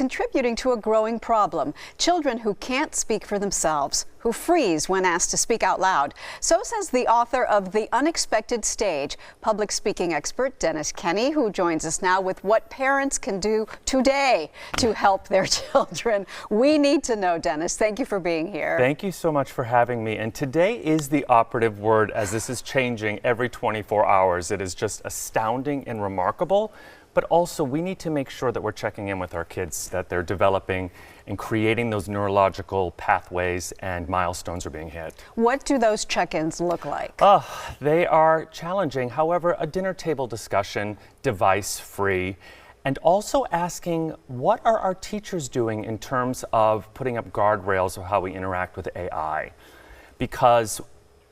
contributing to a growing problem. Children who can't speak for themselves, who freeze when asked to speak out loud. So says the author of The Unexpected Stage, public speaking expert Dennis Kenney, who joins us now with what parents can do today to help their children. We need to know, Dennis. Thank you for being here. Thank you so much for having me. And today is the operative word, as this is changing every 24 hours. It is just astounding and remarkable. But also, we need to make sure that we're checking in with our kids, that they're developing and creating those neurological pathways and milestones are being hit. What do those check-ins look like? They are challenging. However, a dinner table discussion, device-free, and also asking what are our teachers doing in terms of putting up guardrails of how we interact with AI. Because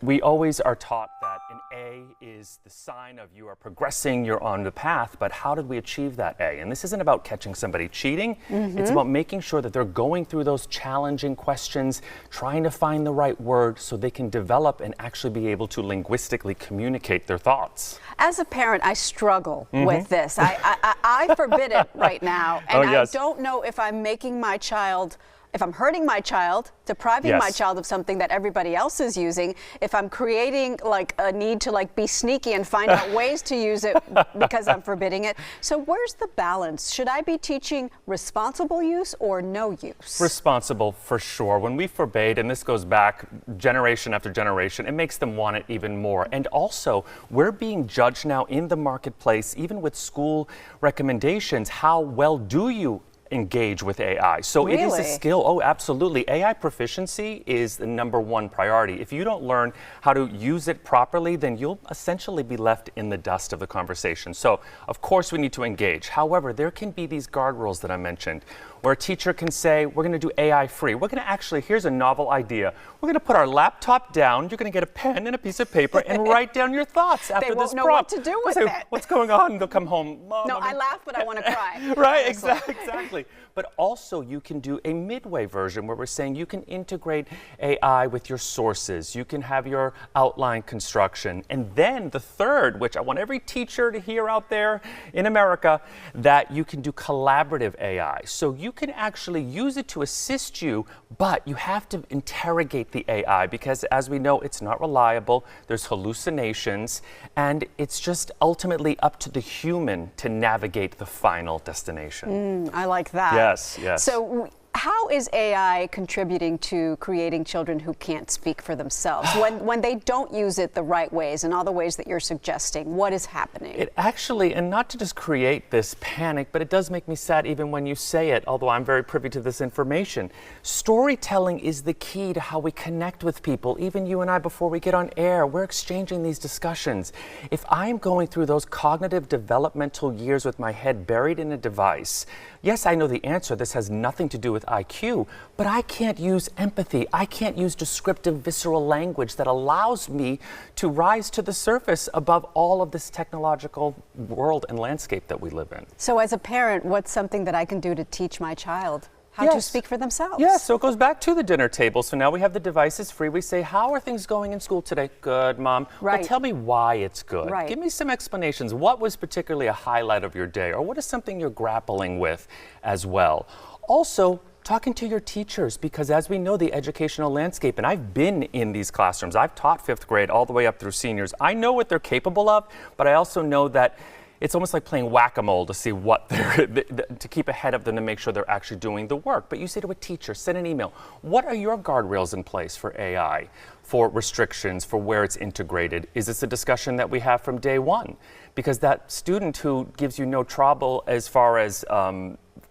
we always are taught that an A is the sign of you are progressing, you're on the path, but how did we achieve that A? And this isn't about catching somebody cheating. It's about making sure that they're going through those challenging questions, trying to find the right word so they can develop and actually be able to linguistically communicate their thoughts. As a parent, I struggle with this. I forbid it right now, and I don't know if I'm making my child, if I'm hurting my child, depriving my child of something that everybody else is using, if I'm creating like a need to like be sneaky and find out ways to use it because I'm forbidding it. So where's the balance? Should I be teaching responsible use or no use? Responsible for sure. When we forbade, and this goes back generation after generation, it makes them want it even more. And also, we're being judged now in the marketplace, even with school recommendations, how well do you engage with AI. So it is a skill. Oh, absolutely. AI proficiency is the #1 priority. If you don't learn how to use it properly, then you'll essentially be left in the dust of the conversation. So, of course, we need to engage. However, there can be these guardrails that I mentioned, where a teacher can say, we're going to do AI free. We're going to actually, here's a novel idea. We're going to put our laptop down. You're going to get a pen and a piece of paper and write down your thoughts after this prompt. They won't know what to do with it. What's going on? They'll come home. Mom, no, I laugh, but I want to cry. Right, exactly. But also you can do a midway version where we're saying you can integrate AI with your sources. You can have your outline construction. And then the third, which I want every teacher to hear out there in America, that you can do collaborative AI. So you can actually use it to assist you, but you have to interrogate the AI because, as we know, it's not reliable. There's hallucinations, and it's just ultimately up to the human to navigate the final destination. I like that. Yes, yes. So how is AI contributing to creating children who can't speak for themselves? When they don't use it the right ways and all the ways that you're suggesting, what is happening? It actually, and not to just create this panic, but it does make me sad even when you say it, although I'm very privy to this information. Storytelling is the key to how we connect with people. Even you and I, before we get on air, we're exchanging these discussions. If I'm going through those cognitive developmental years with my head buried in a device, yes, I know the answer. This has nothing to do with IQ, but I can't use empathy. I can't use descriptive, visceral language that allows me to rise to the surface above all of this technological world and landscape that we live in. So as a parent, what's something that I can do to teach my child how to speak for themselves? Yes, so it goes back to the dinner table. So now we have the devices free. We say, how are things going in school today? Good, Mom. Right. Well, tell me why it's good. Right. Give me some explanations. What was particularly a highlight of your day? Or what is something you're grappling with as well? Also, talking to your teachers, because as we know, the educational landscape, and I've been in these classrooms, I've taught 5th grade all the way up through seniors. I know what they're capable of, but I also know that it's almost like playing whack-a-mole to see what they're, to keep ahead of them to make sure they're actually doing the work. But you say to a teacher, send an email, what are your guardrails in place for AI, for restrictions, for where it's integrated? Is this a discussion that we have from day one? Because that student who gives you no trouble as far as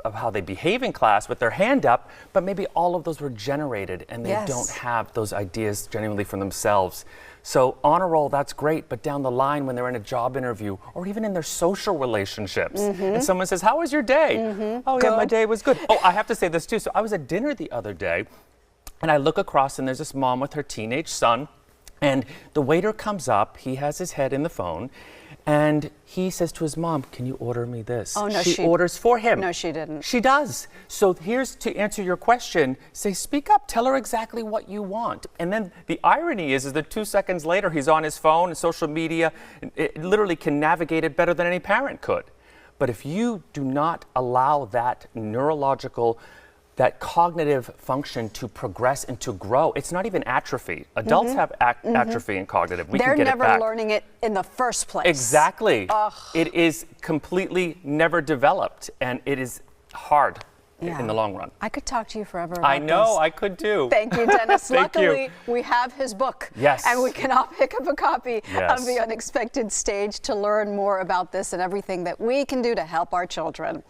of how they behave in class with their hand up, but maybe all of those were generated and they don't have those ideas genuinely from themselves. So honor roll, that's great, but down the line when they're in a job interview or even in their social relationships and someone says, how was your day? Oh yeah, my day was good. Oh, I have to say this too. So I was at dinner the other day and I look across and there's this mom with her teenage son, and the waiter comes up, he has his head in the phone, and he says to his mom, can you order me this? Oh, no, she orders for him. No, she didn't. She does. So here's to answer your question. Say, speak up. Tell her exactly what you want. And then the irony is that 2 seconds later, he's on his phone and social media. It literally can navigate it better than any parent could. But if you do not allow that neurological, that cognitive function to progress and to grow, it's not even atrophy. Adults have atrophy in cognitive. We They're can get never it back. learning it in the first place. Exactly. Ugh. It is completely never developed, and it is hard in the long run. I could talk to you forever about I know, this. I could too. Thank you, Dennis. Thank you. Luckily, we have his book. Yes. And we can all pick up a copy Yes. of The Unexpected Stage to learn more about this and everything that we can do to help our children.